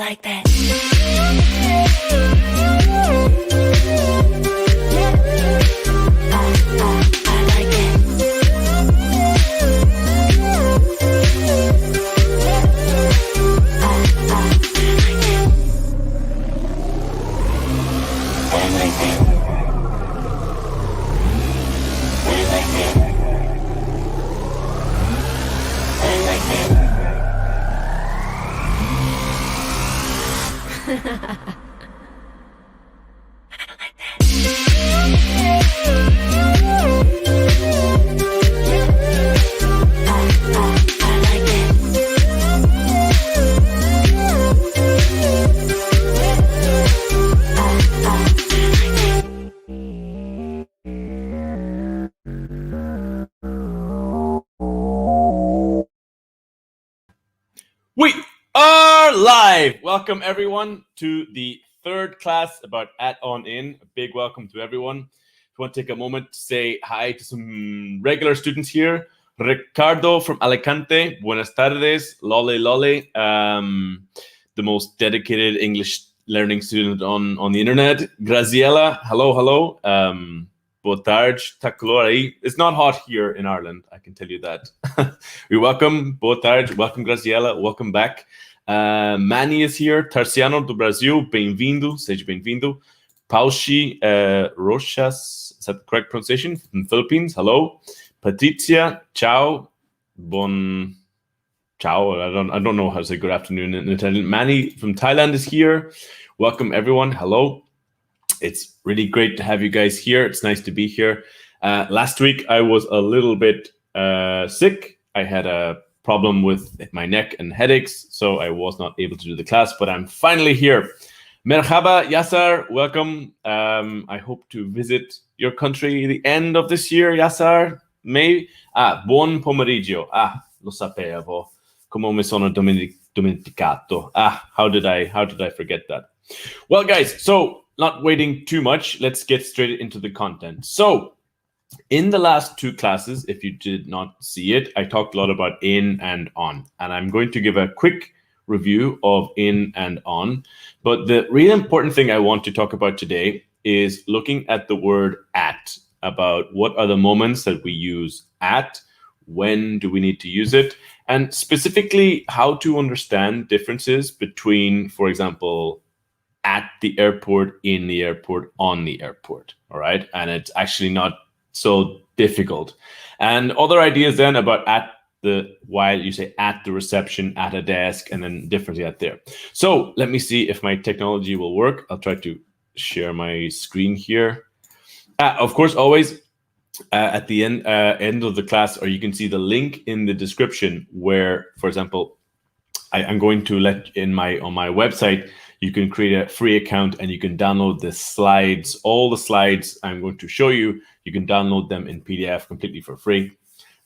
like that. We are live. Welcome everyone to the third class about add-on in. A big welcome to everyone. I want to take a moment to say hi to some regular students here. Ricardo from Alicante. Buenas tardes. Lole Lole. The most dedicated English learning student on the internet. Graziella. Hello, hello. Boa tarde. Tá calor aí. It's not hot here in Ireland, I can tell you that. You're welcome. Boa tarde. Welcome, Graziella. Welcome back. Manny is here. Tarciano do Brasil. Bem-vindo. Seja bem-vindo. Paushi Rochas. Is that the correct pronunciation? From the Philippines. Hello. Patricia. Ciao. Bon. Ciao. I don't know how to say good afternoon in Italian. Manny from Thailand is here. Welcome, everyone. Hello. It's really great to have you guys here. It's nice to be here. Last week, I was a little bit sick. I had a problem with my neck and headaches, so I was not able to do the class, but I'm finally here. Merhaba, Yasar. Welcome. I hope to visit your country the end of this year, Yasar. Maybe. Buon pomeriggio. Lo sapevo. Come mi sono dimenticato. How did I forget that? Well, guys, so not waiting too much, let's get straight into the content. So, in the last two classes, if you did not see it, I talked a lot about in and on, and I'm going to give a quick review of in and on. But the really important thing I want to talk about today is looking at the word at, about what are the moments that we use at, when do we need to use it, and specifically how to understand differences between, for example, at the airport, in the airport, on the airport. All right. And it's actually not so difficult. And other ideas then about at the, while you say at the reception, at a desk, and then differently at there. So let me see if my technology will work. I'll try to share my screen here. Of course, always at the end of the class, or you can see the link in the description where, for example, I'm going to let on my website, you can create a free account and you can download the slides. All the slides I'm going to show you, you can download them in PDF completely for free.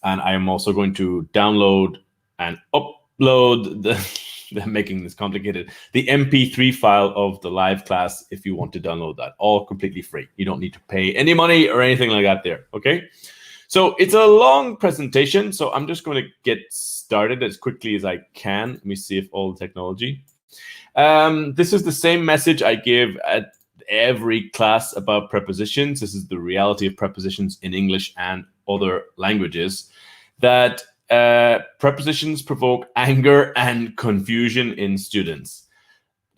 And I am also going to download and upload they're making this complicated, the MP3 file of the live class if you want to download that, all completely free. You don't need to pay any money or anything like that there, okay? So it's a long presentation, so I'm just going to get started as quickly as I can. Let me see if all the technology. This is the same message I give at every class about prepositions. This is the reality of prepositions in English and other languages, that prepositions provoke anger and confusion in students.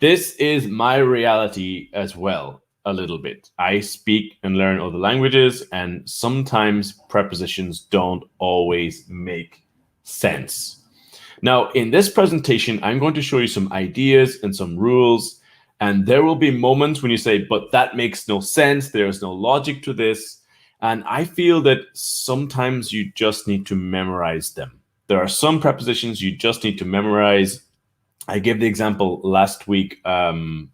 This is my reality as well, a little bit. I speak and learn other languages, and sometimes prepositions don't always make sense. Now, in this presentation, I'm going to show you some ideas and some rules, and there will be moments when you say, but that makes no sense, there's no logic to this. And I feel that sometimes you just need to memorize them. There are some prepositions you just need to memorize. I gave the example last week of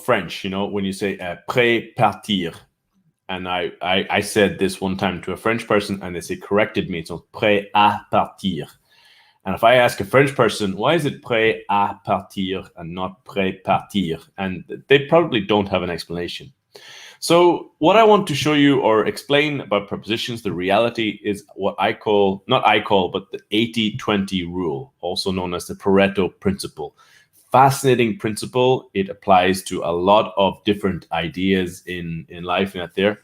French, you know, when you say prêt partir. And I said this one time to a French person, and they corrected me. So prêt à partir. And if I ask a French person, why is it prêt à partir and not prêt partir? And they probably don't have an explanation. So what I want to show you or explain about prepositions, the reality is what I call, not I call, but the 80-20 rule, also known as the Pareto principle. Fascinating principle. It applies to a lot of different ideas in life and out there.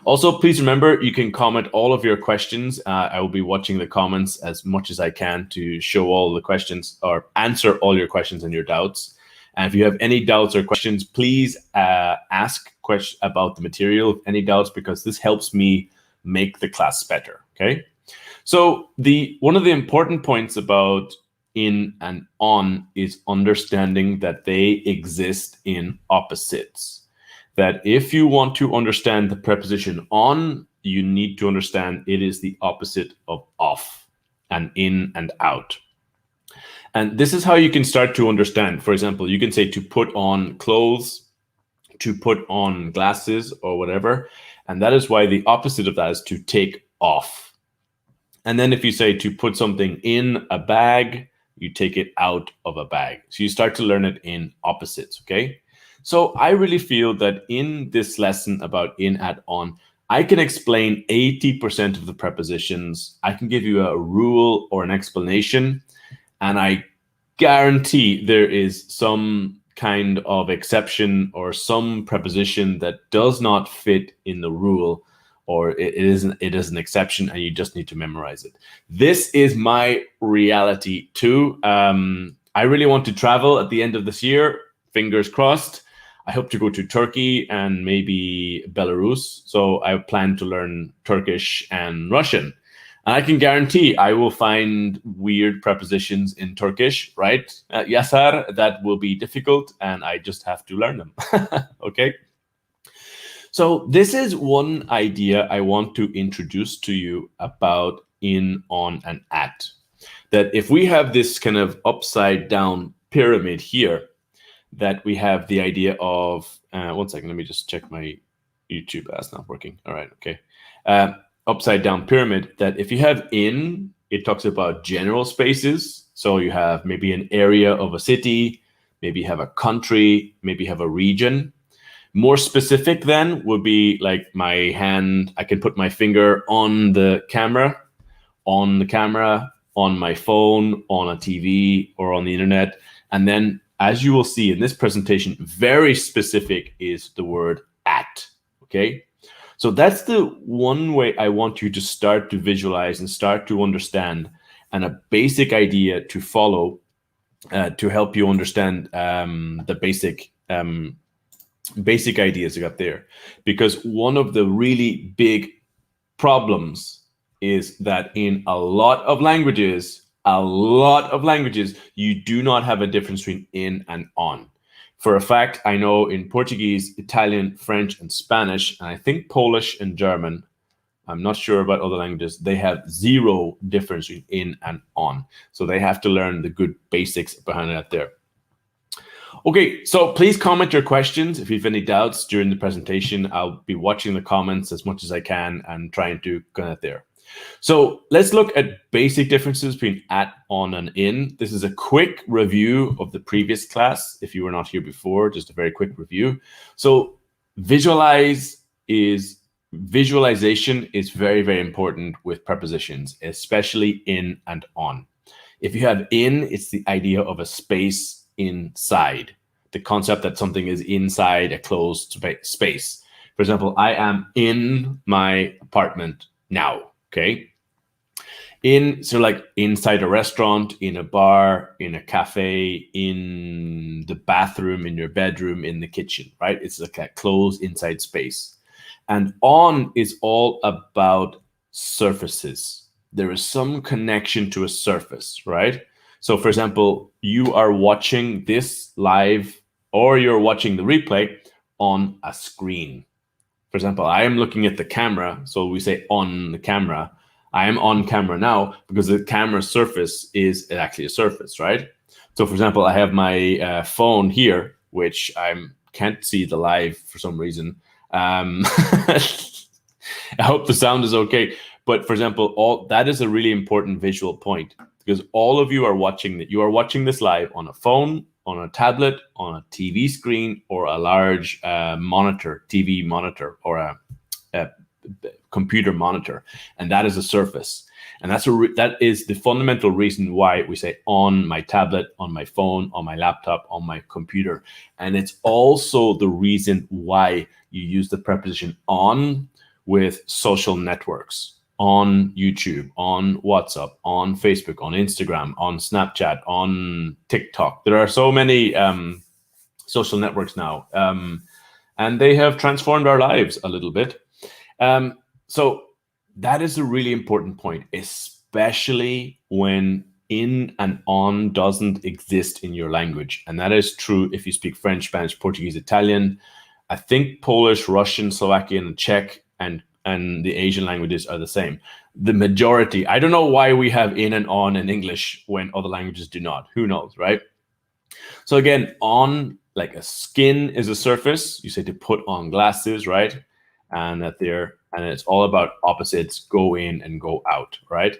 Also, please remember, you can comment all of your questions. I will be watching the comments as much as I can to show all the questions or answer all your questions and your doubts. And if you have any doubts or questions, please ask questions about the material, any doubts, because this helps me make the class better, okay? So one of the important points about in and on is understanding that they exist in opposites. That if you want to understand the preposition on, you need to understand it is the opposite of off and in and out. And this is how you can start to understand. For example, you can say to put on clothes, to put on glasses or whatever. And that is why the opposite of that is to take off. And then if you say to put something in a bag, you take it out of a bag. So you start to learn it in opposites, okay? So I really feel that in this lesson about in and on, I can explain 80% of the prepositions. I can give you a rule or an explanation, and I guarantee there is some kind of exception or some preposition that does not fit in the rule, or it is an exception and you just need to memorize it. This is my reality too. I really want to travel at the end of this year, fingers crossed. I hope to go to Turkey and maybe Belarus. So I plan to learn Turkish and Russian. And I can guarantee I will find weird prepositions in Turkish, right? Yasar, that will be difficult and I just have to learn them, okay? So this is one idea I want to introduce to you about in, on, and at. That if we have this kind of upside down pyramid here that we have the idea of, one second, let me just check my YouTube. That's not working. All right, okay. Upside down pyramid, that if you have in, it talks about general spaces. So you have maybe an area of a city, maybe you have a country, maybe you have a region. More specific then would be like my hand, I can put my finger on the camera, on my phone, on a TV, or on the internet. And then, as you will see in this presentation, very specific is the word at, okay? So that's the one way I want you to start to visualize and start to understand, and a basic idea to follow to help you understand the basic ideas you got there. Because one of the really big problems is that in a lot of languages, you do not have a difference between in and on. For a fact, I know in Portuguese, Italian, French, and Spanish, and I think Polish and German, I'm not sure about other languages, they have zero difference between in and on. So they have to learn the good basics behind that there. Okay, so please comment your questions. If you have any doubts during the presentation, I'll be watching the comments as much as I can and trying to connect there. So let's look at basic differences between at, on, and in. This is a quick review of the previous class. If you were not here before, just a very quick review. So visualization is very, very important with prepositions, especially in and on. If you have in, it's the idea of a space inside, the concept that something is inside a closed space. For example, I am in my apartment now. Okay. So like inside a restaurant, in a bar, in a cafe, in the bathroom, in your bedroom, in the kitchen, right? It's like a closed inside space. And on is all about surfaces. There is some connection to a surface, right? So for example, you are watching this live, or you're watching the replay on a screen. For example, I am looking at the camera, so we say on the camera. I am on camera now because the camera surface is actually a surface, right? So for example, I have my phone here, which I can't see the live for some reason. I hope the sound is okay. But for example, that is a really important visual point, because all of you are watching that. You are watching this live on a phone, on a tablet, on a TV screen, or a large monitor, TV monitor, or a computer monitor, and that is a surface. And that is the fundamental reason why we say on my tablet, on my phone, on my laptop, on my computer. And it's also the reason why you use the preposition on with social networks, on YouTube, on WhatsApp, on Facebook, on Instagram, on Snapchat, on TikTok. There are so many social networks now, and they have transformed our lives a little bit. So that is a really important point, especially when in and on doesn't exist in your language. And that is true if you speak French, Spanish, Portuguese, Italian. I think Polish, Russian, Slovakian, and Czech, and the Asian languages are the same. The majority, I don't know why we have in and on in English when other languages do not. Who knows, right? So again, on, like a skin is a surface. You say to put on glasses, right? And it's all about opposites, go in and go out, right?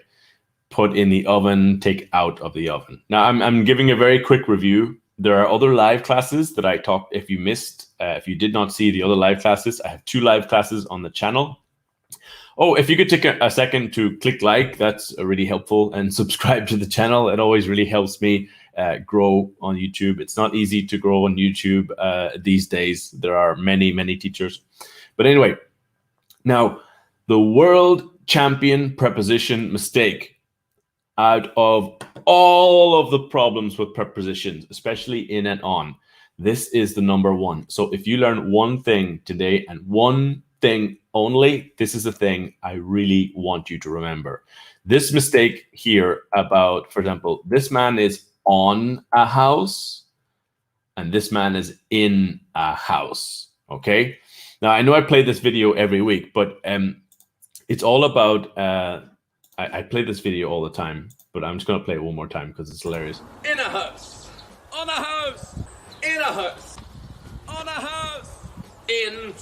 Put in the oven, take out of the oven. Now I'm giving a very quick review. There are other live classes that I talked. If you did not see the other live classes, I have 2 live classes on the channel. Oh, if you could take a second to click like, that's really helpful, and subscribe to the channel. It always really helps me grow on YouTube. It's not easy to grow on YouTube these days. There are many, many teachers. But anyway, now the world champion preposition mistake out of all of the problems with prepositions, especially in and on, this is the number one. So if you learn one thing today and one thing only, this is the thing I really want you to remember. This mistake here about, for example, this man is on a house and this man is in a house, okay? Now, I know I play this video every week, but it's all about, I play this video all the time, but I'm just going to play it one more time because it's hilarious. In a house, on a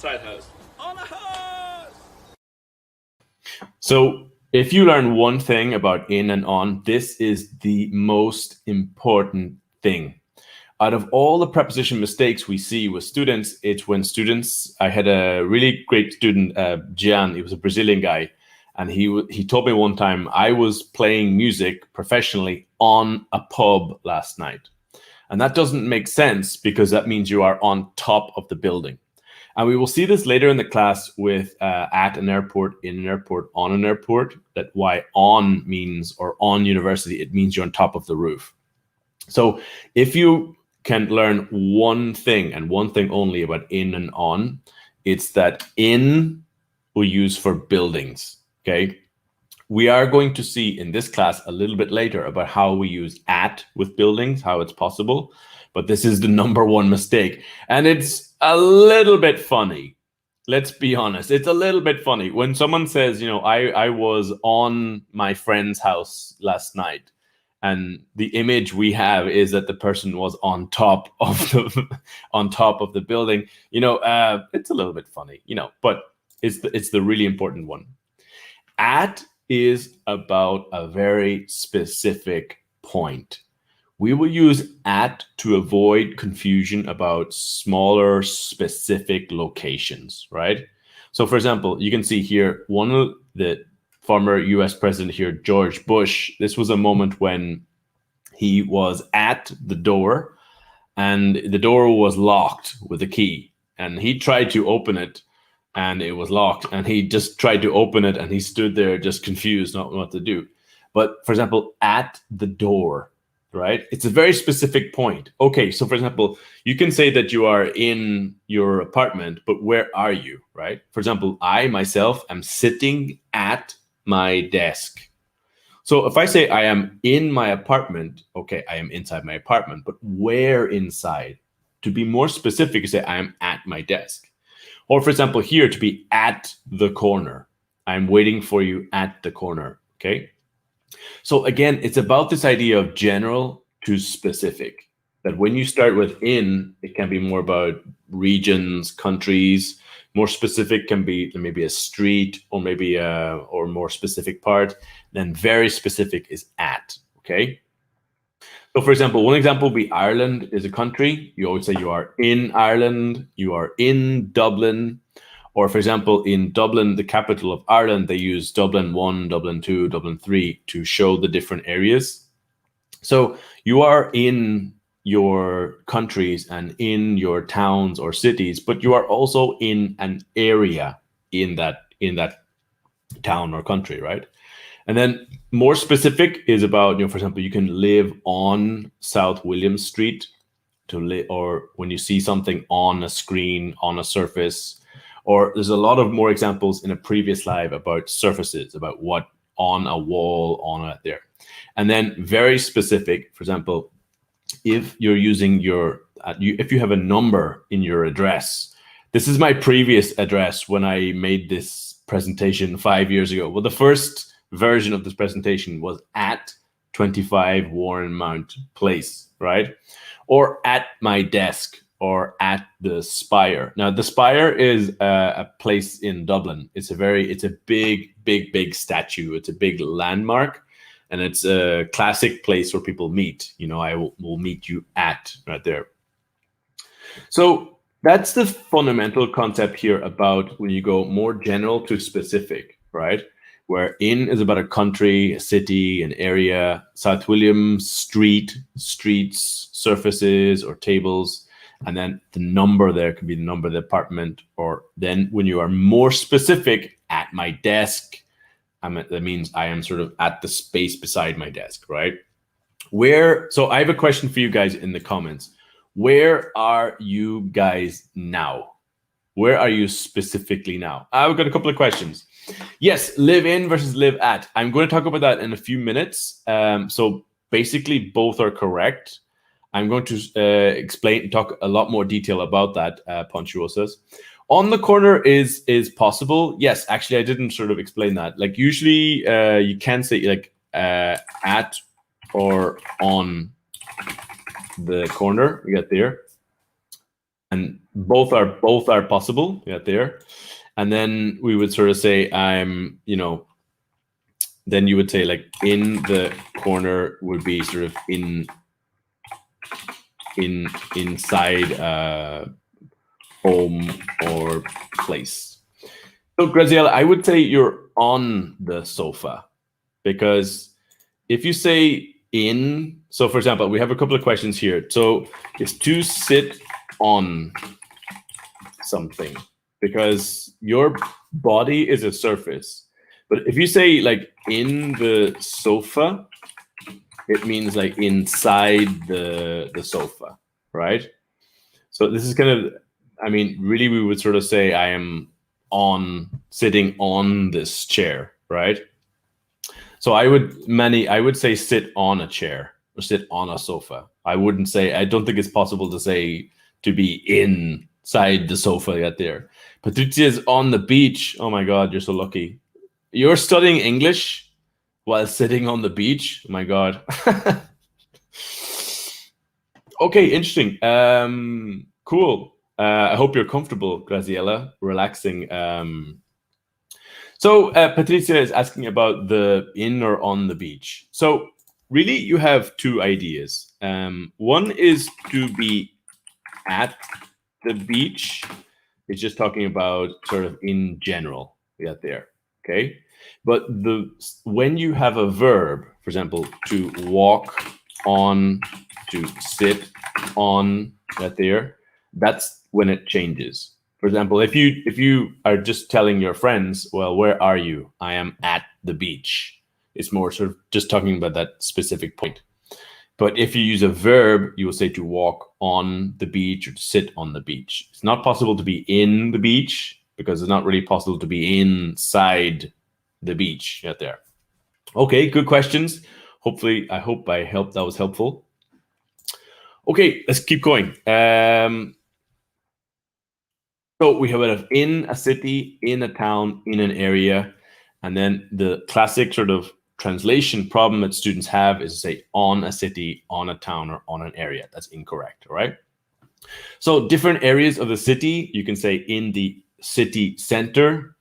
outside house. On a horse! So if you learn one thing about in and on, this is the most important thing. Out of all the preposition mistakes we see with students, it's when students, I had a really great student, Gian, he was a Brazilian guy, and he told me one time, I was playing music professionally on a pub last night. And that doesn't make sense because that means you are on top of the building. And we will see this later in the class with at an airport, in an airport, on an airport, that why on means, or on university, it means you're on top of the roof. So if you can learn one thing and one thing only about in and on, it's that in we use for buildings, okay? We are going to see in this class a little bit later about how we use at with buildings, how it's possible. But this is the number one mistake. And it's a little bit funny. Let's be honest. It's a little bit funny. When someone says, I was on my friend's house last night, and the image we have is that the person was on top of the building, it's a little bit funny, but it's the really important one. At is about a very specific point. We will use at to avoid confusion about smaller specific locations, right? So for example, you can see here, one of the former US president here, George Bush, this was a moment when he was at the door and the door was locked with a key, and he tried to open it and it was locked, and he just tried to open it and he stood there just confused, not what to do. But for example, at the door, right? It's a very specific point. Okay, so for example, you can say that you are in your apartment, but where are you, right? For example, I myself am sitting at my desk. So if I say I am in my apartment, okay, I am inside my apartment, but where inside? To be more specific, you say I am at my desk. Or for example, here, to be at the corner. I'm waiting for you at the corner, okay? So again, it's about this idea of general to specific, that when you start with in, it can be more about regions, countries. More specific can be maybe a street, or maybe or more specific part. Then very specific is at, okay? So for example, one example would be Ireland is a country. You always say you are in Ireland, you are in Dublin. Or for example, in Dublin, the capital of Ireland, they use Dublin 1, Dublin 2, Dublin 3 to show the different areas. So you are in your countries and in your towns or cities, but you are also in an area in that town or country, right? And then more specific is about, for example, you can live on South William Street or when you see something on a screen, on a surface, or there's a lot of more examples in a previous live about surfaces, about what on a wall, there. And then very specific, for example, if you're using if you have a number in your address, this is my previous address when I made this presentation 5 years ago. Well, the first version of this presentation was at 25 Warren Mount Place, right? Or at my desk, or at the Spire. Now, the Spire is a place in Dublin. It's a big statue. It's a big landmark, and it's a classic place where people meet. I will meet you at right there. So that's the fundamental concept here about when you go more general to specific, right? Where in is about a country, a city, an area. South William Street, streets, surfaces, or tables. And then the number there could be the number of the apartment. Or then when you are more specific, at my desk, that means I am sort of at the space beside my desk, right? So I have a question for you guys in the comments. Where are you guys now? Where are you specifically now? I've got a couple of questions. Yes, live in versus live at. I'm going to talk about that in a few minutes. So basically, both are correct. I'm going to explain and talk a lot more detail about that, Ponchuo says. On the corner is possible. Yes, actually, I didn't sort of explain that. Like usually you can say like at or on the corner. We got there. and both are possible. Yeah, there. And then we would sort of say I'm, then you would say like in the corner would be sort of inside home or place. So Graziella, I would say you're on the sofa, because if you say in, so for example, we have a couple of questions here. So it's to sit on something, because your body is a surface. But if you say like in the sofa, it means like inside the sofa, right? So this is kind of, I mean, really we would sort of say I am sitting on this chair, right? So I would say sit on a chair or sit on a sofa. I don't think it's possible to say to be inside the sofa yet there. Patrizia is on the beach. Oh my God, you're so lucky. You're studying English while sitting on the beach. Oh my God. Okay, interesting. Cool. I hope you're comfortable, Graziella, relaxing. So Patricia is asking about the in or on the beach. So really, you have two ideas. One is to be at the beach. It's just talking about sort of in general. We got there. Okay. But when you have a verb, for example, to walk on, to sit on, that there, that's when it changes. For example, if you are just telling your friends, well, where are you? I am at the beach. It's more sort of just talking about that specific point. But if you use a verb, you will say to walk on the beach or to sit on the beach. It's not possible to be in the beach, because it's not really possible to be inside the beach out there. Okay, good questions. Hopefully, I hope that was helpful. Okay, let's keep going. So we have in a city, in a town, in an area, and then the classic sort of translation problem that students have is to say on a city, on a town, or on an area. That's incorrect, all right? So different areas of the city, you can say in the city center,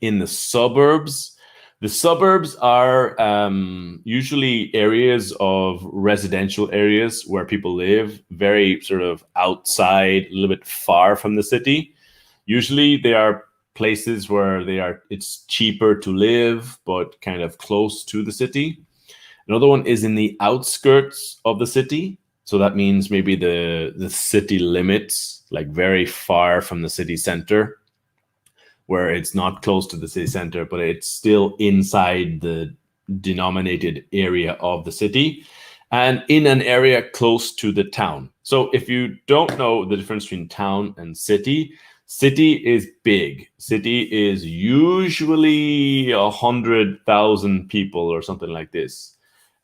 in the suburbs. The suburbs are usually areas of residential areas where people live, very sort of outside, a little bit far from the city. Usually they are places where it's cheaper to live, but kind of close to the city. Another one is in the outskirts of the city. So that means maybe the city limits, like very far from the city center, where it's not close to the city center, but it's still inside the denominated area of the city, and in an area close to the town. So if you don't know the difference between town and city, city is big. City is usually 100,000 people or something like this.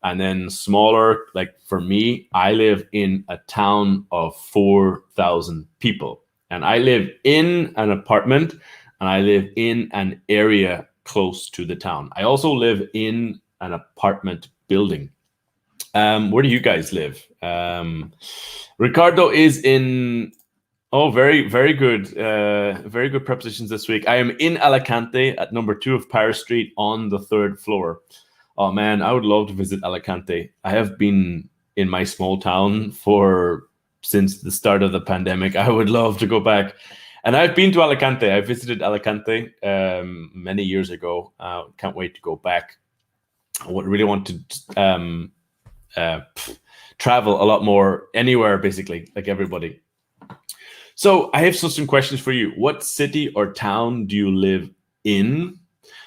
And then smaller, like for me, I live in a town of 4,000 people. And I live in an apartment, and I live in an area close to the town. I also live in an apartment building. Where do you guys live? Ricardo is in... Oh, very, very good. Very good prepositions this week. I am in Alicante at number 2 of Paris Street on the 3rd floor. Oh man, I would love to visit Alicante. I have been in my small town since the start of the pandemic. I would love to go back. And I've been to Alicante. I visited Alicante many years ago. Can't wait to go back. I really want to travel a lot more, anywhere basically, like everybody. So I have some questions for you. What city or town do you live in?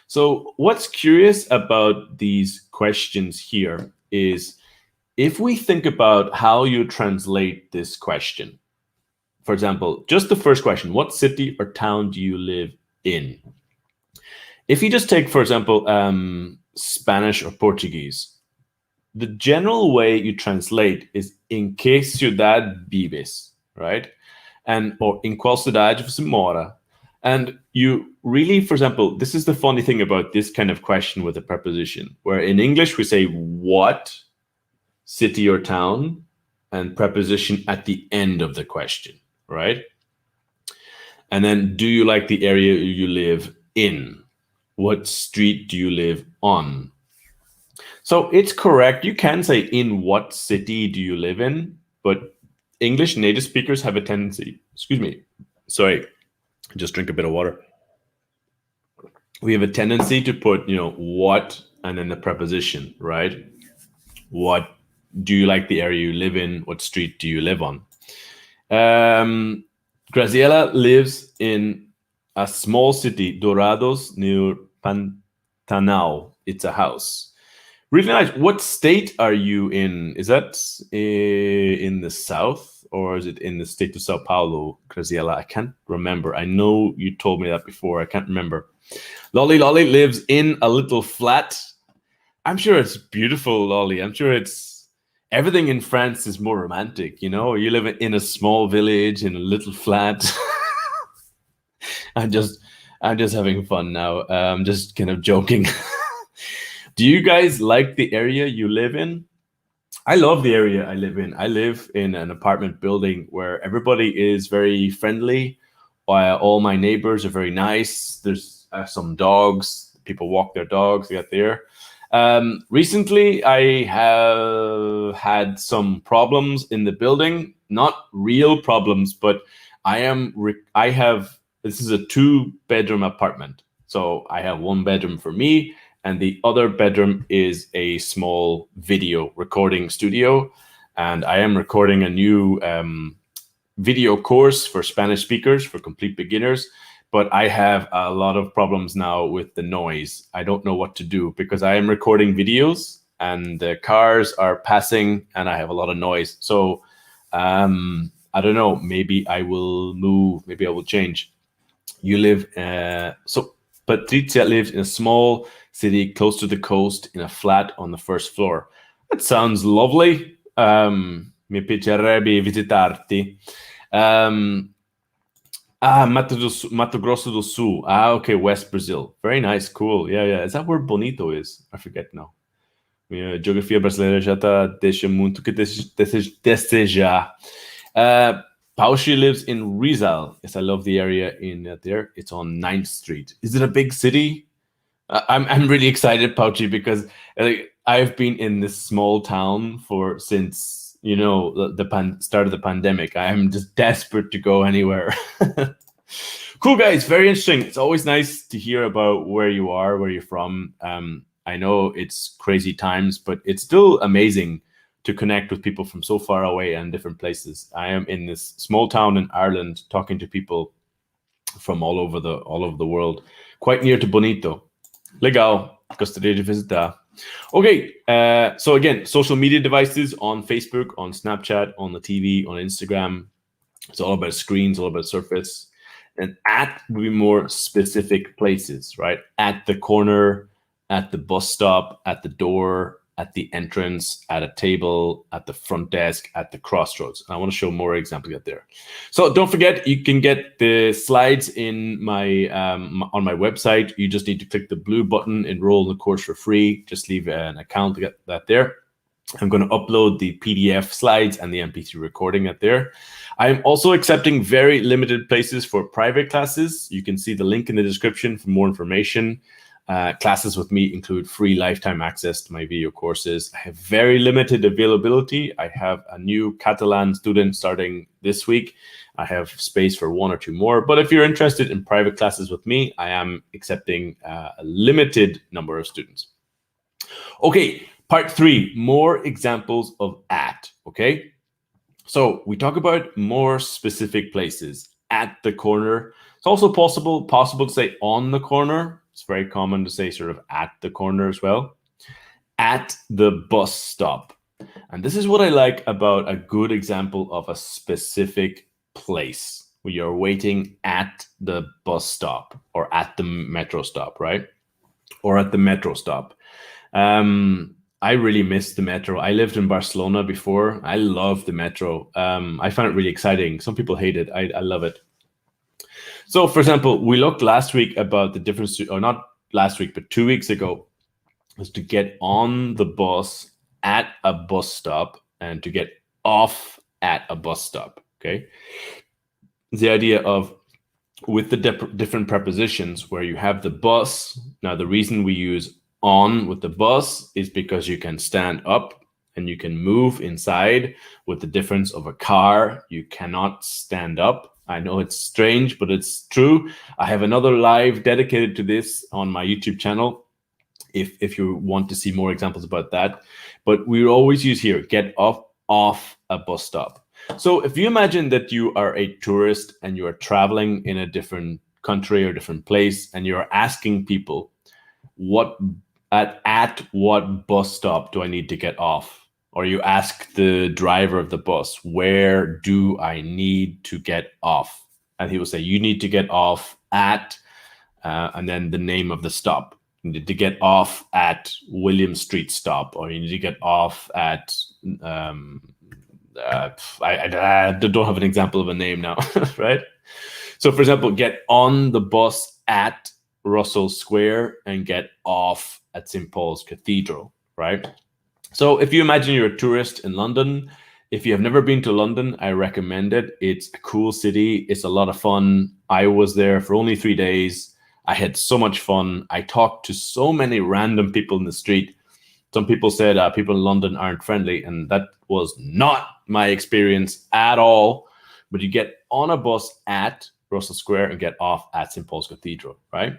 So what's curious about these questions here is if we think about how you translate this question. For example, just the first question, what city or town do you live in? If you just take, for example, Spanish or Portuguese, the general way you translate is en que ciudad vives, right? Or em qual cidade você mora. And you really, for example, this is the funny thing about this kind of question with a preposition, where in English we say what city or town and preposition at the end of the question. right? And then, do you like the area you live in? What street do you live on? So it's correct. You can say, in what city do you live in? But English native speakers have a tendency, excuse me, sorry, just drink a bit of water. We have a tendency to put, what and then the preposition, right? What do you like the area you live in? What street do you live on? Graciela lives in a small city, Dorados, near Pantanal. It's a house. Really nice. What state are you in? Is that in the south, or is it in the state of Sao Paulo, Graciela? I can't remember. I know you told me that before. I can't remember. Lolly lives in a little flat. I'm sure it's beautiful, Lolly. I'm sure it's everything in France is more romantic. You live in a small village in a little flat. I'm just having fun now. I'm just kind of joking. Do you guys like the area you live in? I love the area I live in. I live in an apartment building where everybody is very friendly. All my neighbors are very nice. There's some dogs. People walk their dogs. They got there. Recently, I have had some problems in the building. Not real problems, but this is a 2-bedroom apartment. So I have 1 bedroom for me, and the other bedroom is a small video recording studio. And I am recording a new video course for Spanish speakers, for complete beginners. But I have a lot of problems now with the noise. I don't know what to do because I am recording videos and the cars are passing and I have a lot of noise. So I don't know. Maybe I will move. Maybe I will change. So Patricia lives in a small city close to the coast in a flat on the first floor. That sounds lovely. Mi piacerebbe visitarti. Mato Grosso do Sul. Okay, West Brazil. Very nice, cool. Yeah. Is that where Bonito is? I forget now. Minha geografia brasileira já deixa muito que desejar. Paushi lives in Rizal. Yes, I love the area in there. It's on 9th Street. Is it a big city? I'm really excited, Pauchi, because I've been in this small town since the start of the pandemic. I am just desperate to go anywhere. Cool, guys. Very interesting. It's always nice to hear about where you are, where you're from. I know it's crazy times, but it's still amazing to connect with people from so far away and different places. I am in this small town in Ireland talking to people from all over the world, quite near to Bonito. Legal. Gostaria de visitar. Okay, so again, social media devices on Facebook, on Snapchat, on the TV, on Instagram. It's all about screens, all about surface. And at will be more specific places, right? At the corner, at the bus stop, at the door, at the entrance, at a table, at the front desk, at the crossroads. And I want to show more examples out there. So don't forget, you can get the slides in my on my website. You just need to click the blue button, enroll in the course for free. Just leave an account to get that there. I'm going to upload the PDF slides and the MP3 recording out there. I'm also accepting very limited places for private classes. You can see the link in the description for more information. Classes with me include free lifetime access to my video courses. I have very limited availability. I have a new Catalan student starting this week. I have space for 1 or 2 more. But if you're interested in private classes with me, I am accepting a limited number of students. Okay, part 3, more examples of at, okay? So we talk about more specific places. At the corner. It's also possible to say on the corner. It's very common to say sort of at the corner as well. At the bus stop. And this is what I like about a good example of a specific place where you're waiting at the bus stop or at the metro stop, right? Or at the metro stop. I really miss the metro. I lived in Barcelona before. I love the metro. I find it really exciting. Some people hate it. I love it. So, for example, we looked last week about the difference, or not last week, but 2 weeks ago, was to get on the bus at a bus stop and to get off at a bus stop, okay? the idea of with the different prepositions where you have the bus. Now, the reason we use on with the bus is because you can stand up and you can move inside. With the difference of a car, you cannot stand up. I know it's strange, but it's true. I have another live dedicated to this on my YouTube channel if you want to see more examples about that. But we always use here, get off a bus stop. So if you imagine that you are a tourist and you are traveling in a different country or different place, and you're asking people, at what bus stop do I need to get off? Or you ask the driver of the bus, where do I need to get off? And he will say, you need to get off at, and then the name of the stop. You need to get off at William Street stop, or you need to get off at, I don't have an example of a name now, right? So for example, get on the bus at Russell Square and get off at St. Paul's Cathedral, right? So if you imagine you're a tourist in London, if you have never been to London, I recommend it. It's a cool city. It's a lot of fun. I was there for only 3 days. I had so much fun. I talked to so many random people in the street. Some people said people in London aren't friendly, and that was not my experience at all. But you get on a bus at Russell Square and get off at St. Paul's Cathedral, right?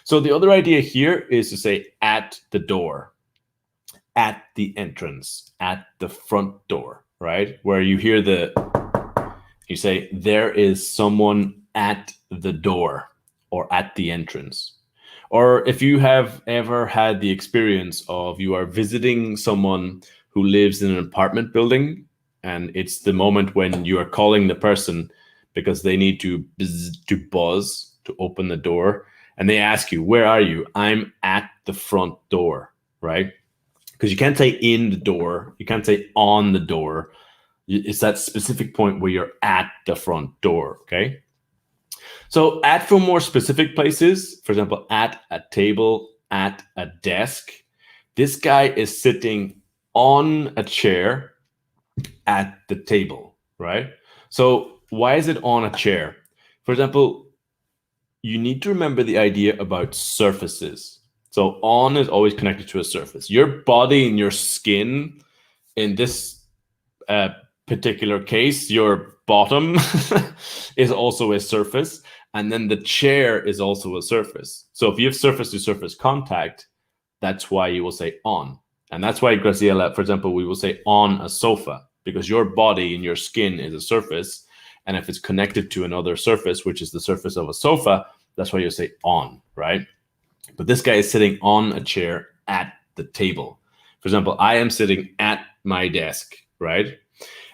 So the other idea here is to say at the door, at the entrance, at the front door, right? Where you hear you say, there is someone at the door or at the entrance. Or if you have ever had the experience of you are visiting someone who lives in an apartment building, and it's the moment when you are calling the person because they need to buzz to open the door, and they ask you, where are you? I'm at the front door, right? Because you can't say in the door, you can't say on the door. It's that specific point where you're at the front door, okay? So at for more specific places, for example, at a table, at a desk, this guy is sitting on a chair at the table, right? So why is it on a chair? For example, you need to remember the idea about surfaces. So on is always connected to a surface. Your body and your skin, in this particular case, your bottom is also a surface. And then the chair is also a surface. So if you have surface-to-surface contact, that's why you will say on. And that's why, Graciela, for example, we will say on a sofa, because your body and your skin is a surface. And if it's connected to another surface, which is the surface of a sofa, that's why you say on, right? But this guy is sitting on a chair at the table. For example, I am sitting at my desk, right?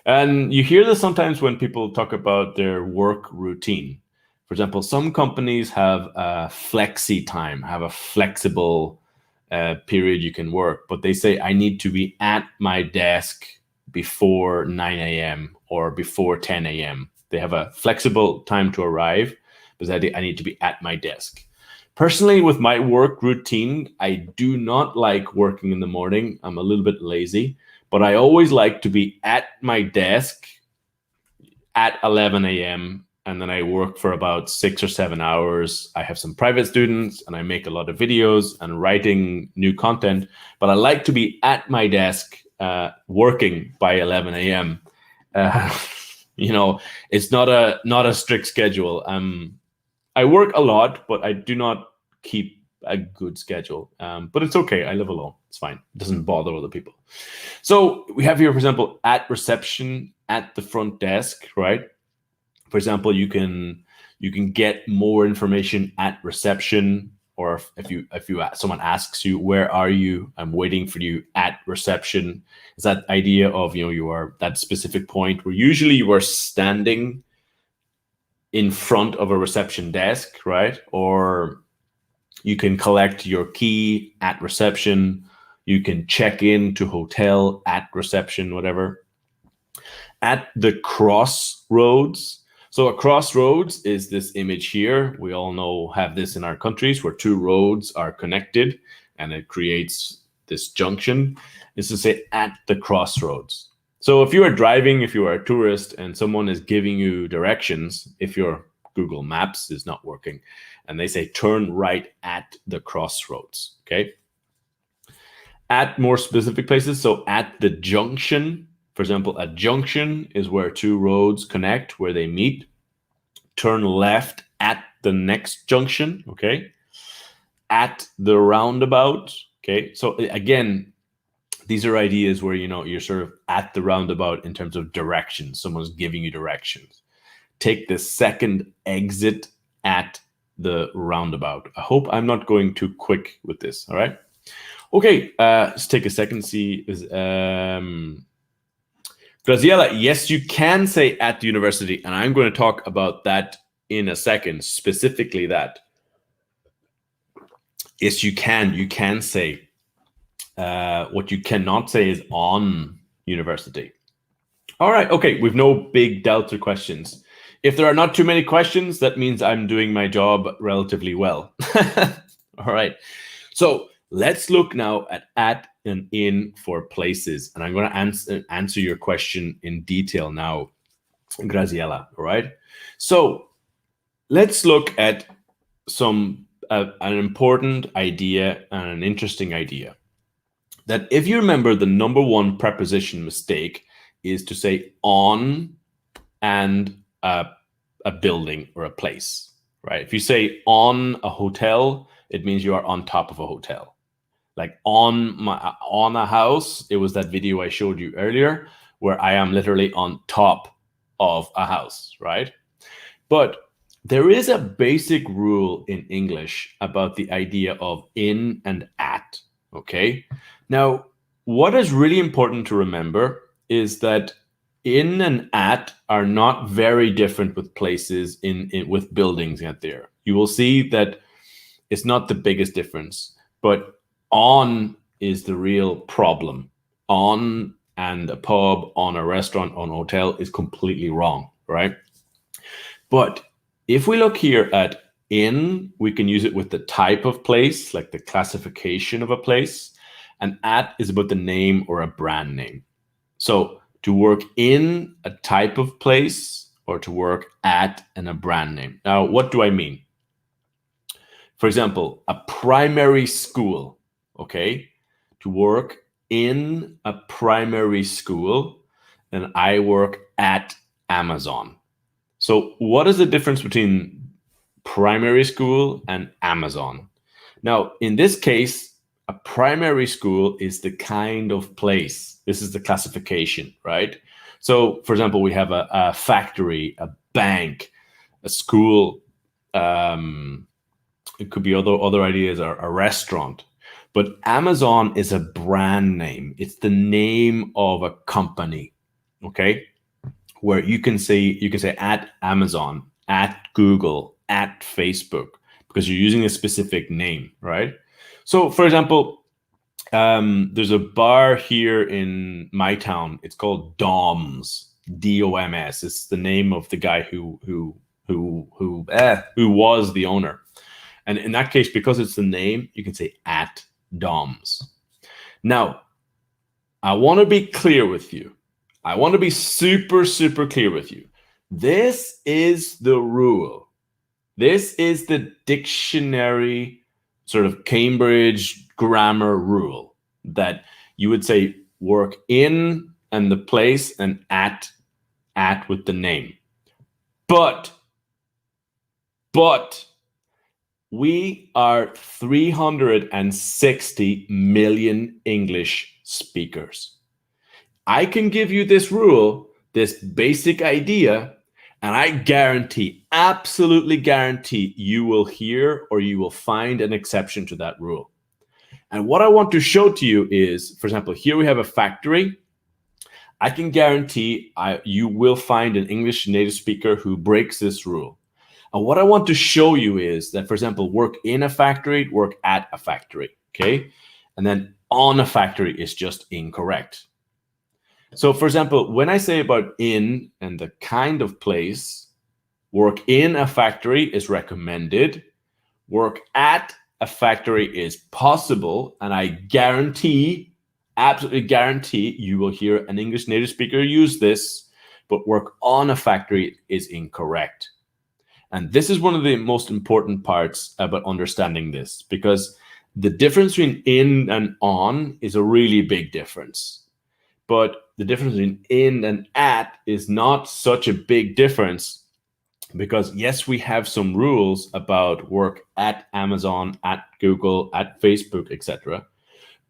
And you hear this sometimes when people talk about their work routine. For example, some companies have a flexi time, have a flexible period you can work, but they say, I need to be at my desk before 9 a.m. or before 10 a.m. They have a flexible time to arrive, but I need to be at my desk. Personally, with my work routine, I do not like working in the morning. I'm a little bit lazy, but I always like to be at my desk at 11 a.m. and then I work for about 6 or 7 hours. I have some private students and I make a lot of videos and writing new content, but I like to be at my desk working by 11 a.m. It's not a strict schedule. I work a lot, but I do not keep a good schedule. But it's okay. I live alone. It's fine. It doesn't bother other people. So we have here, for example, at reception, at the front desk, right? For example, you can get more information at reception, or if someone asks you, where are you? I'm waiting for you at reception. It's that idea of you are that specific point where usually you are standing in front of a reception desk, right? Or you can collect your key at reception. You can check in to hotel at reception, whatever. At the crossroads. So a crossroads is this image here. We all have this in our countries where two roads are connected and it creates this junction. Is to say at the crossroads. So if you are driving, if you are a tourist and someone is giving you directions, if your Google Maps is not working and they say turn right at the crossroads, okay? At more specific places, so at the junction, for example, a junction is where two roads connect, where they meet. Turn left at the next junction, okay? At the roundabout, okay? So again, these are ideas where, you're sort of at the roundabout in terms of directions. Someone's giving you directions. Take the second exit at the roundabout. I hope I'm not going too quick with this, all right? Okay, let's take a second, see. Graziella, yes, you can say at the university, and I'm going to talk about that in a second, specifically that. Yes, you can. You can say. What you cannot say is on university. All right, okay, we've no big doubts or questions. If there are not too many questions, that means I'm doing my job relatively well. All right, so let's look now at and in for places. And I'm going to answer your question in detail now, Graziella, all right? So let's look at an important idea and an interesting idea. That if you remember, the number one preposition mistake is to say on and a building or a place, right? If you say on a hotel, it means you are on top of a hotel. Like on a house, it was that video I showed you earlier where I am literally on top of a house, right? But there is a basic rule in English about the idea of in and at, okay? Now, what is really important to remember is that in and at are not very different with places with buildings out there. You will see that it's not the biggest difference, but on is the real problem. On and a pub, on a restaurant, on a hotel is completely wrong, right? But if we look here at in, we can use it with the type of place, like the classification of a place. And at is about the name or a brand name. So to work in a type of place or to work at and a brand name. Now, what do I mean? For example, a primary school, okay? To work in a primary school, and I work at Amazon. So what is the difference between primary school and Amazon? Now, in this case, a primary school is the kind of place. This is the classification, right? So, for example, we have a factory, a bank, a school. It could be other ideas, a restaurant. But Amazon is a brand name. It's the name of a company, okay? Where you can say at Amazon, at Google, at Facebook, because you're using a specific name, right? So, for example, there's a bar here in my town. It's called Dom's, D-O-M-S. It's the name of the guy who was the owner. And in that case, because it's the name, you can say at Dom's. Now, I want to be clear with you. I want to be super, super clear with you. This is the rule. This is the dictionary, sort of Cambridge grammar rule, that you would say work in and the place and at with the name. But we are 360 million English speakers. I can give you this rule, this basic idea, and I guarantee, absolutely guarantee, you will hear or you will find an exception to that rule. And what I want to show to you is, for example, here we have a factory. I can guarantee you will find an English native speaker who breaks this rule. And what I want to show you is that, for example, work in a factory, work at a factory, okay? And then on a factory is just incorrect. So, for example, when I say about in and the kind of place, work in a factory is recommended. Work at a factory is possible. And I guarantee absolutely guarantee you will hear an English native speaker use this, but work on a factory is incorrect. And this is one of the most important parts about understanding this, because the difference between in and on is a really big difference. But the difference between in and at is not such a big difference, because yes, we have some rules about work at Amazon, at Google, at Facebook, etc.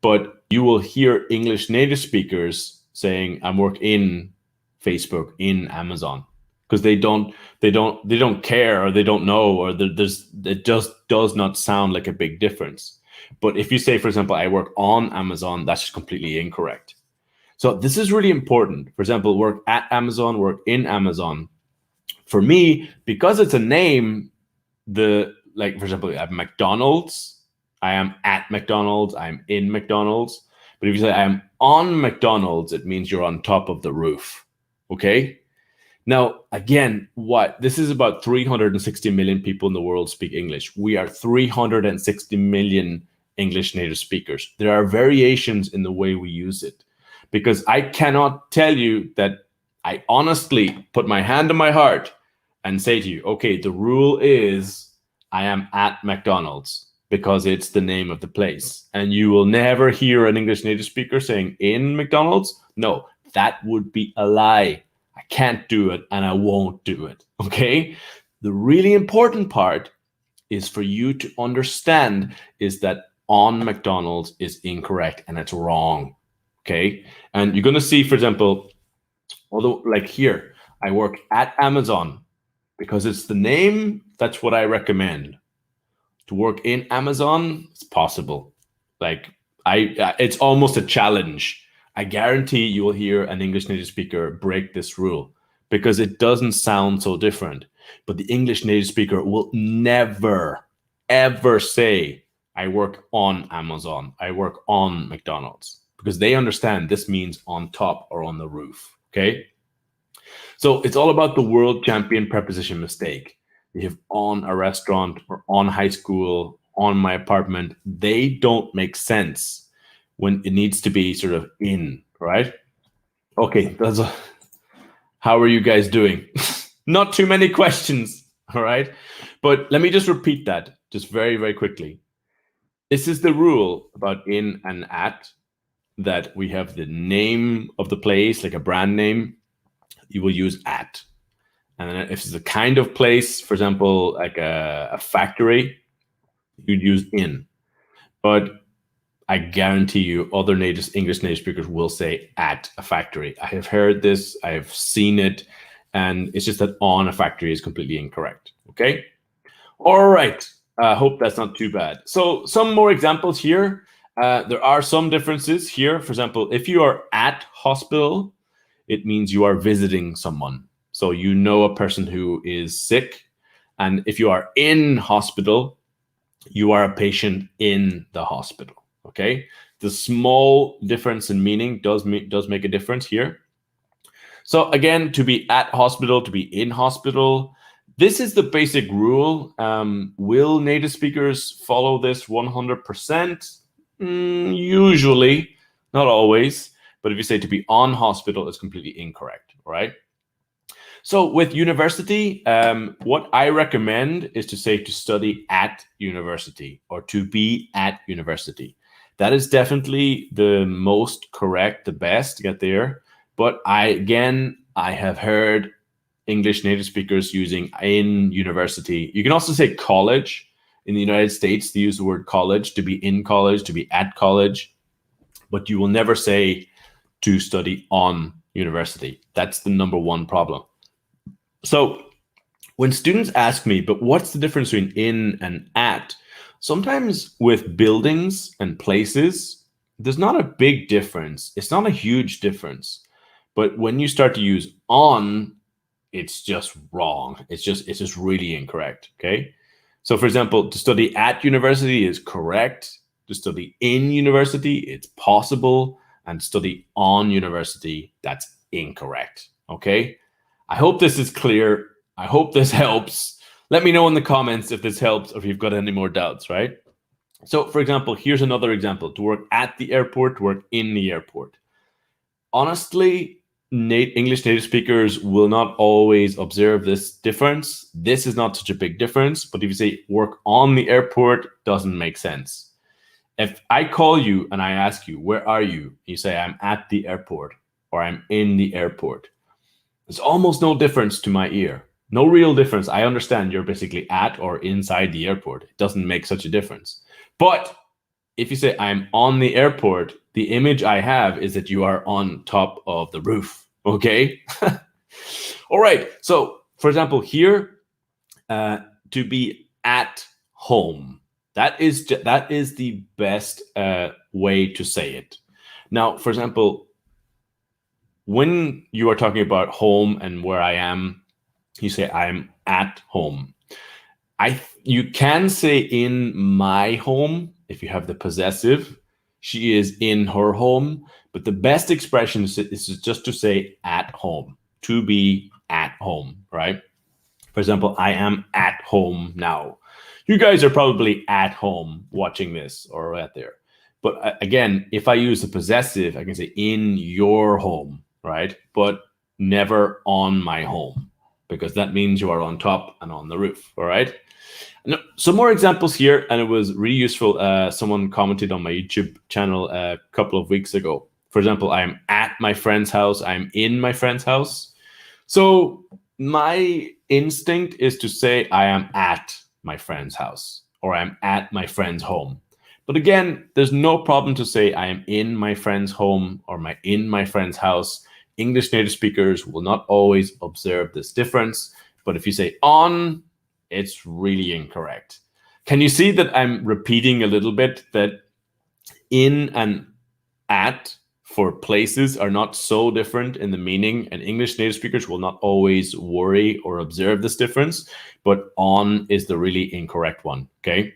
But you will hear English native speakers saying, "I work in Facebook, in Amazon," because they don't care, or they don't know, or it just does not sound like a big difference. But if you say, for example, "I work on Amazon," that's just completely incorrect. So this is really important. For example, work at Amazon, work in Amazon. For me, because it's a name, like, for example, I have McDonald's. I am at McDonald's. I'm in McDonald's. But if you say I am on McDonald's, it means you're on top of the roof. Okay? Now, again, this is about 360 million people in the world speak English. We are 360 million English native speakers. There are variations in the way we use it, because I cannot tell you that I honestly put my hand on my heart and say to you, okay, the rule is I am at McDonald's, because it's the name of the place. And you will never hear an English native speaker saying in McDonald's. No, that would be a lie. I can't do it, and I won't do it. Okay? The really important part is for you to understand is that on McDonald's is incorrect and it's wrong. Okay? And you're going to see, for example, although like here, I work at Amazon because it's the name. That's what I recommend. To work in Amazon, it's possible. Like it's almost a challenge. I guarantee you will hear an English native speaker break this rule, because it doesn't sound so different. But the English native speaker will never, ever say, I work on Amazon, I work on McDonald's, because they understand this means on top or on the roof. Okay? So it's all about the world champion preposition mistake. You have on a restaurant, or on high school, on my apartment. They don't make sense when it needs to be sort of in, right? Okay, how are you guys doing? Not too many questions, all right? But let me just repeat that just very, very quickly. This is the rule about in and at, that we have the name of the place, like a brand name, you will use at. And then if it's a kind of place, for example, like a factory, you'd use in. But I guarantee you other English native speakers will say at a factory. I have heard this, I have seen it, and it's just that on a factory is completely incorrect. Okay? All right. I hope that's not too bad. So some more examples here. There are some differences here. For example, if you are at hospital, it means you are visiting someone. So you know a person who is sick. And if you are in hospital, you are a patient in the hospital. Okay? The small difference in meaning does make a difference here. So again, to be at hospital, to be in hospital, this is the basic rule. Will native speakers follow this 100%? Usually, not always. But if you say to be on hospital, it's completely incorrect, right? So with university, what I recommend is to say to study at university, or to be at university. That is definitely the most correct, the best to get there. But I have heard English native speakers using in university. You can also say college. In the United States, they use the word college, to be in college, to be at college. But you will never say to study on university. That's the number one problem. So when students ask me, but what's the difference between in and at? Sometimes with buildings and places, there's not a big difference. It's not a huge difference. But when you start to use on, it's just wrong. It's just really incorrect. Okay. So for example, to study at university is correct. To study in university, it's possible. And study on university, that's incorrect. Okay. I hope this is clear. I hope this helps. Let me know in the comments if this helps, or if you've got any more doubts, right? So, for example, here's another example: to work at the airport, to work in the airport. Honestly, English native speakers will not always observe this difference. This is not such a big difference, but if you say work on the airport, doesn't make sense. If I call you and I ask you, where are you? You say, I'm at the airport or I'm in the airport. There's almost no difference to my ear. No real difference. I understand you're basically at or inside the airport. It doesn't make such a difference. But if you say I'm on the airport, the image I have is that you are on top of the roof. Okay. All right. So, for example, here, to be at home. That is the best way to say it. Now, for example, when you are talking about home and where I am, you say I'm at home. You can say in my home if you have the possessive. She is in her home, but the best expression is just to say at home, to be at home, right? For example, I am at home now. You guys are probably at home watching this or right there. But again, if I use the possessive, I can say in your home, right? But never on my home, because that means you are on top and on the roof, all right? Now, some more examples here, and it was really useful. Someone commented on my YouTube channel a couple of weeks ago. For example, I'm at my friend's house. I'm in my friend's house. So my instinct is to say I am at my friend's house or I'm at my friend's home. But again, there's no problem to say I am in my friend's home or in my friend's house. English native speakers will not always observe this difference. But if you say on, it's really incorrect. Can you see that I'm repeating a little bit that in and at for places are not so different in the meaning, and English native speakers will not always worry or observe this difference, but on is the really incorrect one, okay?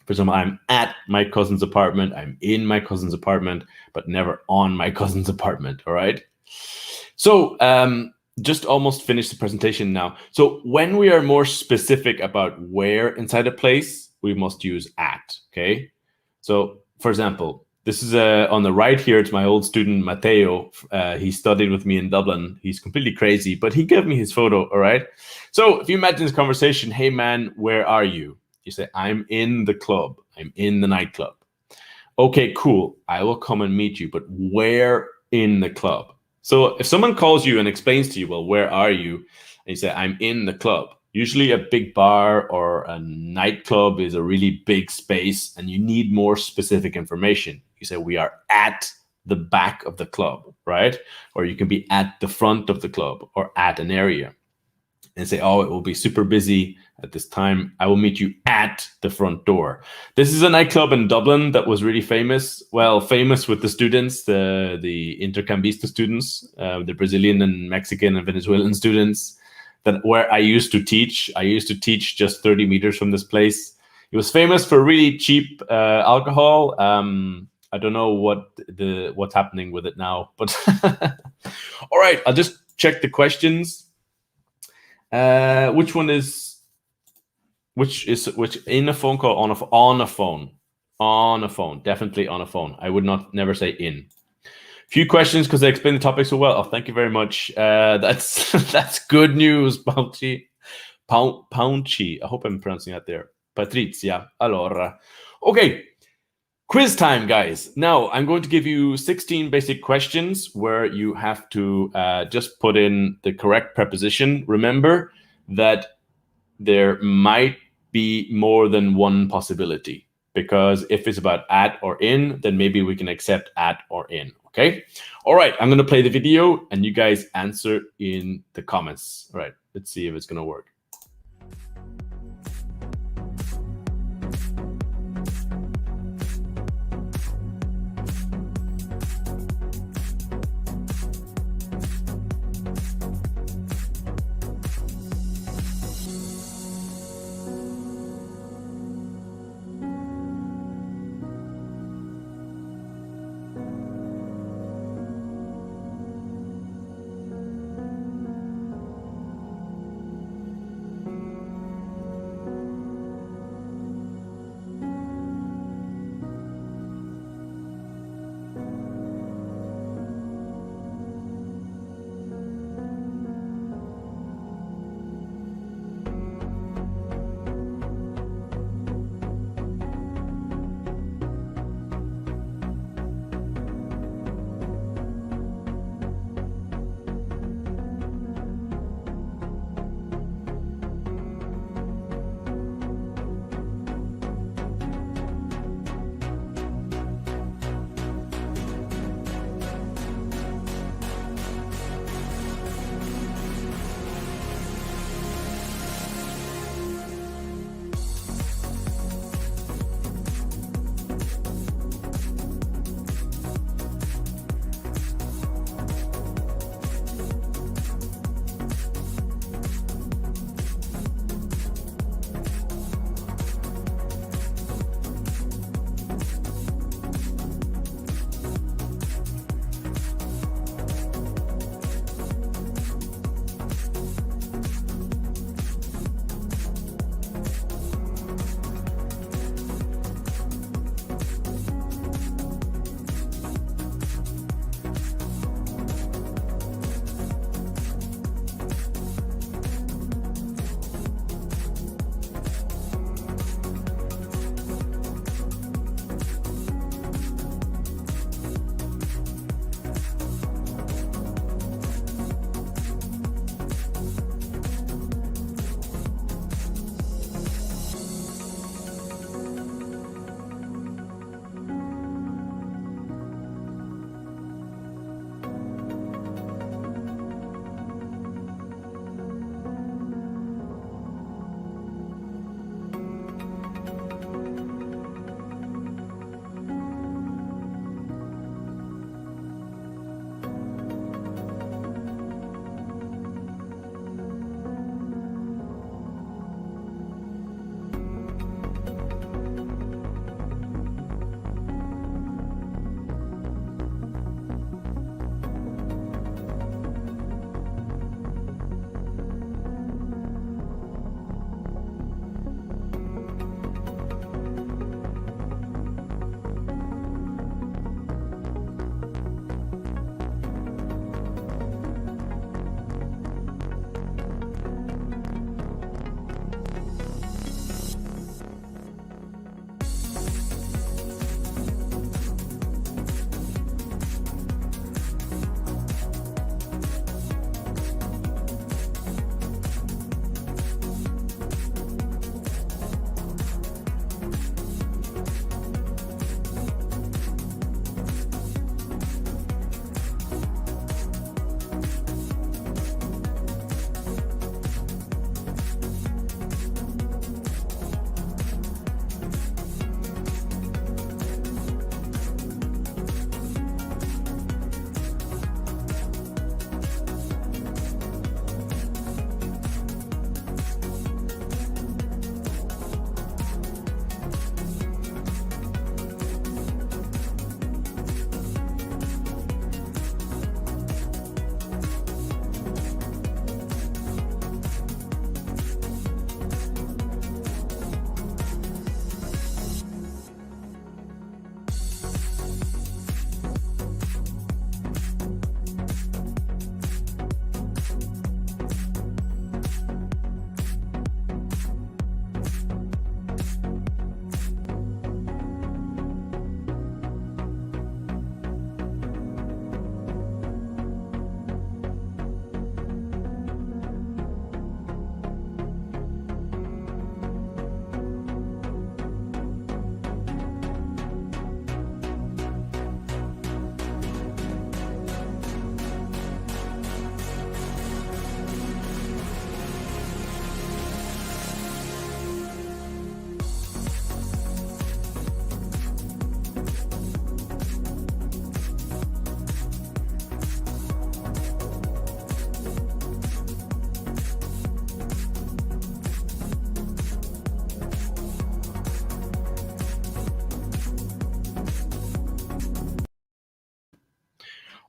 For example, I'm at my cousin's apartment, I'm in my cousin's apartment, but never on my cousin's apartment, all right? So, just almost finished the presentation now. So when we are more specific about where inside a place, we must use at, okay? So, for example, this is on the right here. It's my old student, Matteo. He studied with me in Dublin. He's completely crazy, but he gave me his photo, all right? So if you imagine this conversation, hey man, where are you? You say, I'm in the club. I'm in the nightclub. Okay, cool. I will come and meet you, but where in the club? So if someone calls you and explains to you, well, where are you? And you say, I'm in the club. Usually a big bar or a nightclub is a really big space and you need more specific information. You say, we are at the back of the club, right? Or you can be at the front of the club or at an area. And say, oh, it will be super busy at this time. I will meet you at the front door. This is a nightclub in Dublin that was really famous. Well, famous with the students, the intercambista students, the Brazilian and Mexican and Venezuelan students, that where I used to teach. I used to teach just 30 meters from this place. It was famous for really cheap alcohol. I don't know what's happening with it now, but all right, I'll just check the questions. Which in a phone call, on a phone, definitely on a phone. I would never say in. Few questions because I explained the topic so well. Oh, thank you very much. That's that's good news, Pauchi. Pauchi. I hope I'm pronouncing that there. Patrizia. Allora. Okay. Quiz time, guys. Now, I'm going to give you 16 basic questions where you have to just put in the correct preposition. Remember that there might be more than one possibility, because if it's about at or in, then maybe we can accept at or in, okay? All right, I'm going to play the video and you guys answer in the comments. All right, let's see if it's going to work.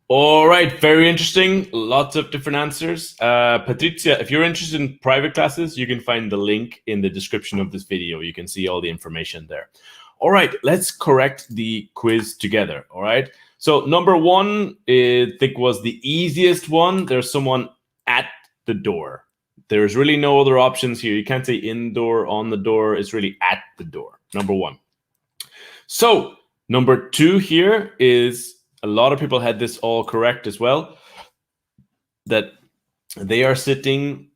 All right, very interesting. Lots of different answers. Patrizia, if you're interested in private classes, you can find the link in the description of this video. You can see all the information there. All right, let's correct the quiz together. All right. So number one, I think was the easiest one. There's someone at the door. There's really no other options here. You can't say indoor, on the door. It's really at the door. Number one. So number two here is, a lot of people had this all correct as well, that they are sitting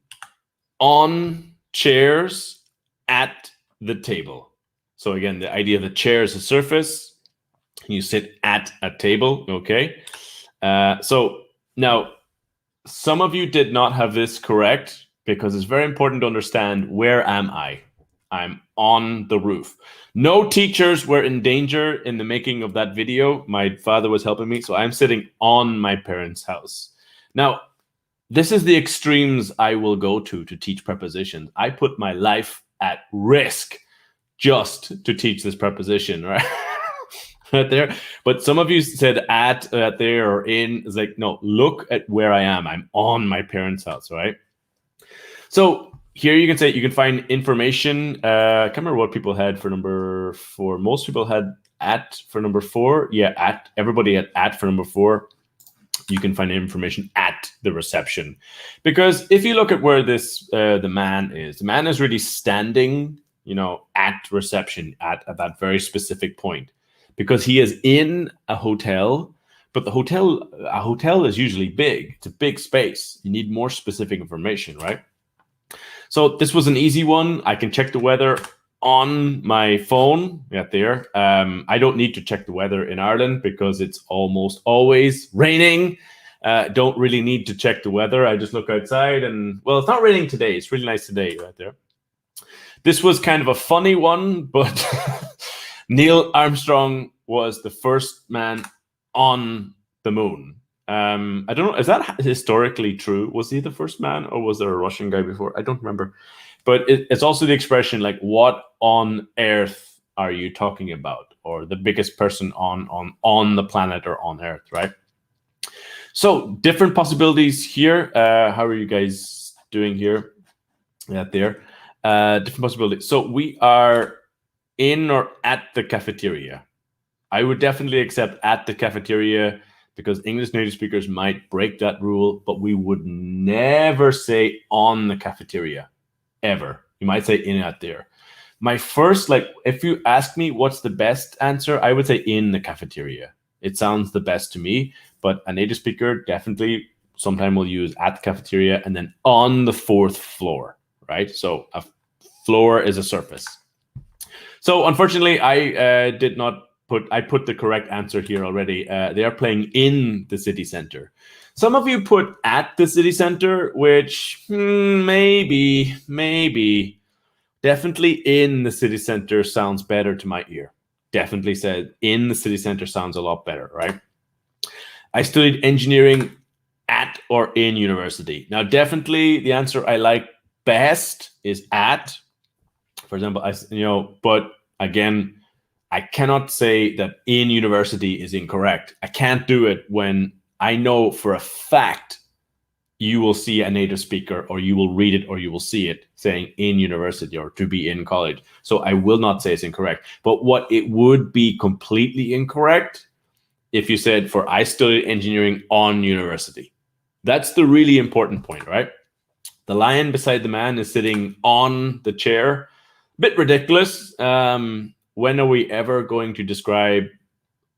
on chairs at the table. So again, the idea of the chair is a surface. You sit at a table, okay? So now, some of you did not have this correct because it's very important to understand, where am I? I'm on the roof. No teachers were in danger in the making of that video. My father was helping me, so I'm sitting on my parents' house. Now, this is the extremes I will go to teach prepositions. I put my life at risk just to teach this preposition, right? Right there. But some of you said at there or in. It's like, no, look at where I am. I'm on my parents' house, right? So here you can say, you can find information. I can't remember what people had for number 4. Most people had at for number 4. Yeah, at. Everybody had at for number 4. You can find information at the reception. Because if you look at where this the man is really standing, at reception at that very specific point. Because he is in a hotel, but a hotel is usually big. It's a big space. You need more specific information, right? So this was an easy one. I can check the weather on my phone. Yeah, there. I don't need to check the weather in Ireland because it's almost always raining. Don't really need to check the weather. I just look outside and, well, it's not raining today. It's really nice today right there. This was kind of a funny one, but Neil Armstrong was the first man on the moon. I don't know, is that historically true? Was he the first man, or was there a Russian guy before? I don't remember. But it's also the expression, like, what on earth are you talking about? Or the biggest person on the planet or on Earth, right? So different possibilities here. How are you guys doing here? Yeah, there. Different possibilities. So we are in or at the cafeteria. I would definitely accept at the cafeteria because English native speakers might break that rule, but we would never say on the cafeteria, ever. You might say in at there. My first, if you ask me what's the best answer, I would say in the cafeteria. It sounds the best to me, but a native speaker definitely sometime will use at the cafeteria and then on the 4th floor, right? So a floor is a surface. So unfortunately, I put the correct answer here already. They are playing in the city center. Some of you put at the city center, which maybe. Definitely in the city center sounds better to my ear. Definitely said in the city center sounds a lot better, right? I studied engineering at or in university. Now, definitely the answer I like best is at. For example, but again, I cannot say that in university is incorrect. I can't do it when I know for a fact you will see a native speaker, or you will read it, or you will see it saying in university or to be in college. So I will not say it's incorrect. But what it would be completely incorrect if you said, for I studied engineering on university. That's the really important point, right? The lion beside the man is sitting on the chair. Bit ridiculous. When are we ever going to describe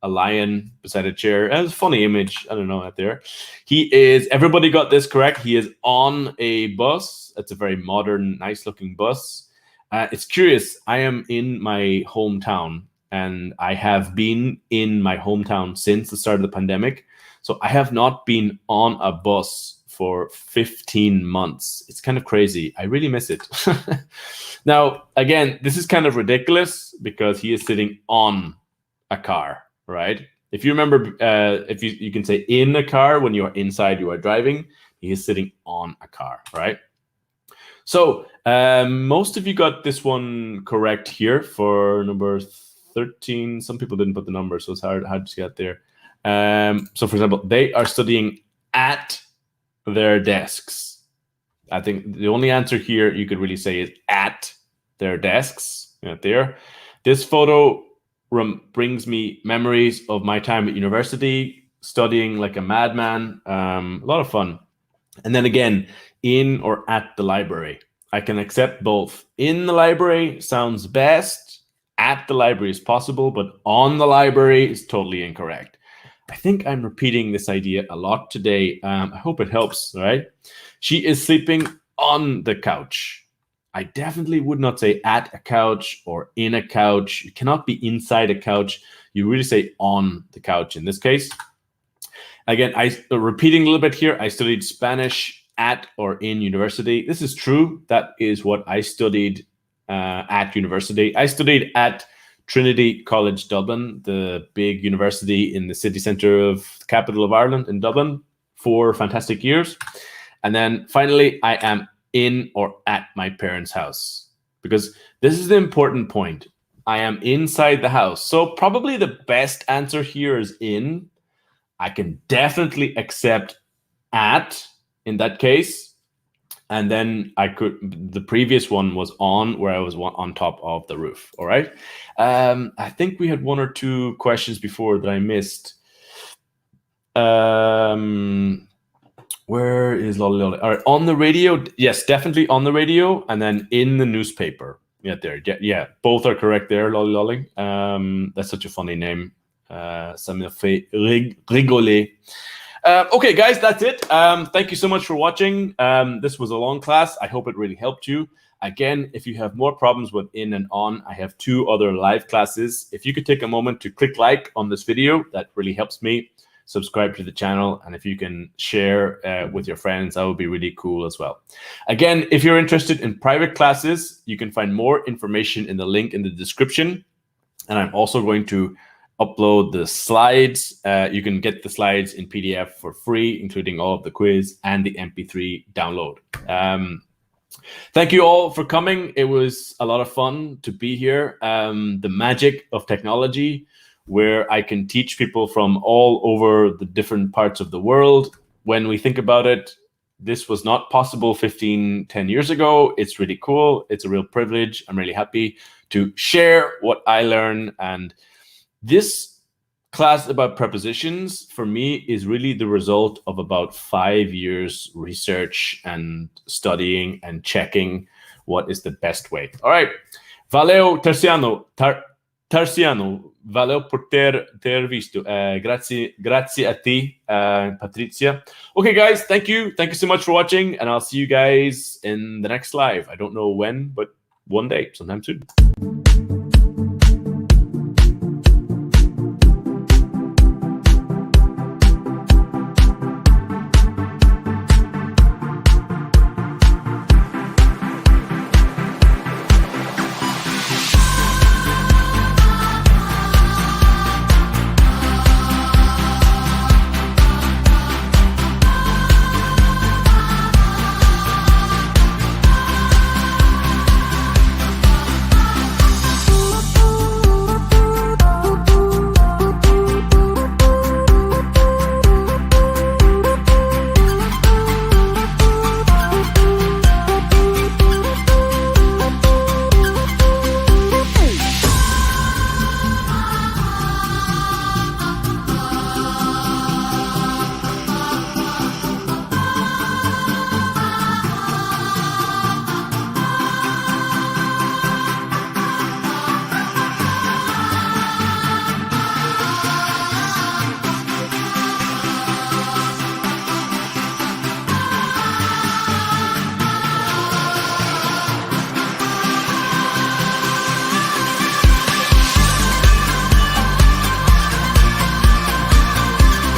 a lion beside a chair? It's a funny image. I don't know out there. Everybody got this correct. He is on a bus. It's a very modern, nice looking bus. It's curious. I am in my hometown, and I have been in my hometown since the start of the pandemic. So I have not been on a bus for 15 months. It's kind of crazy. I really miss it. Now, again, this is kind of ridiculous because he is sitting on a car, right? If you remember, if you can say in a car when you are inside, you are driving. He is sitting on a car, right? So most of you got this one correct here for number 13. Some people didn't put the number, so it's hard to get there. So, for example, they are studying at their desks. I think the only answer here you could really say is at their desks. There. This photo brings me memories of my time at university, studying like a madman. A lot of fun. And then again, in or at the library. I can accept both. In the library sounds best. At the library is possible, but on the library is totally incorrect. I think I'm repeating this idea a lot today. I hope it helps, all right? She is sleeping on the couch. I definitely would not say at a couch or in a couch. You cannot be inside a couch. You really say on the couch in this case. Again, repeating a little bit here, I studied Spanish at or in university. This is true. That is what I studied at university. I studied at Trinity College Dublin, the big university in the city centre of the capital of Ireland in Dublin, 4 fantastic years. And then finally, I am in or at my parents' house, because this is the important point. I am inside the house. So probably the best answer here is in. I can definitely accept at in that case. And then the previous one was on, where I was on top of the roof. All right. I think we had 1 or 2 questions before that I missed. Where is Lolly Lolly? All right, on the radio. Yes, definitely on the radio, and then in the newspaper. Yeah, there. Yeah, both are correct there, Lolly Lolly. That's such a funny name. Ça me fait rigoler. Okay, guys, that's it. Thank you so much for watching. This was a long class. I hope it really helped you. Again, if you have more problems with in and on, I have 2 other live classes. If you could take a moment to click like on this video, that really helps me. Subscribe to the channel, and if you can share with your friends, that would be really cool as well. Again, if you're interested in private classes, you can find more information in the link in the description. And I'm also going to upload the slides. You can get the slides in PDF for free, including all of the quiz and the MP3 download. Thank you all for coming. It was a lot of fun to be here. The magic of technology, where I can teach people from all over the different parts of the world. When we think about it, this was not possible 10 years ago. It's really cool. It's a real privilege. I'm really happy to share what I learn. And this class about prepositions, for me, is really the result of about 5 years research and studying and checking what is the best way. All right. Valeu, Tarciano, valeu por ter visto. Grazie a ti, Patricia. Okay, guys, thank you. Thank you so much for watching, and I'll see you guys in the next live. I don't know when, but one day, sometime soon.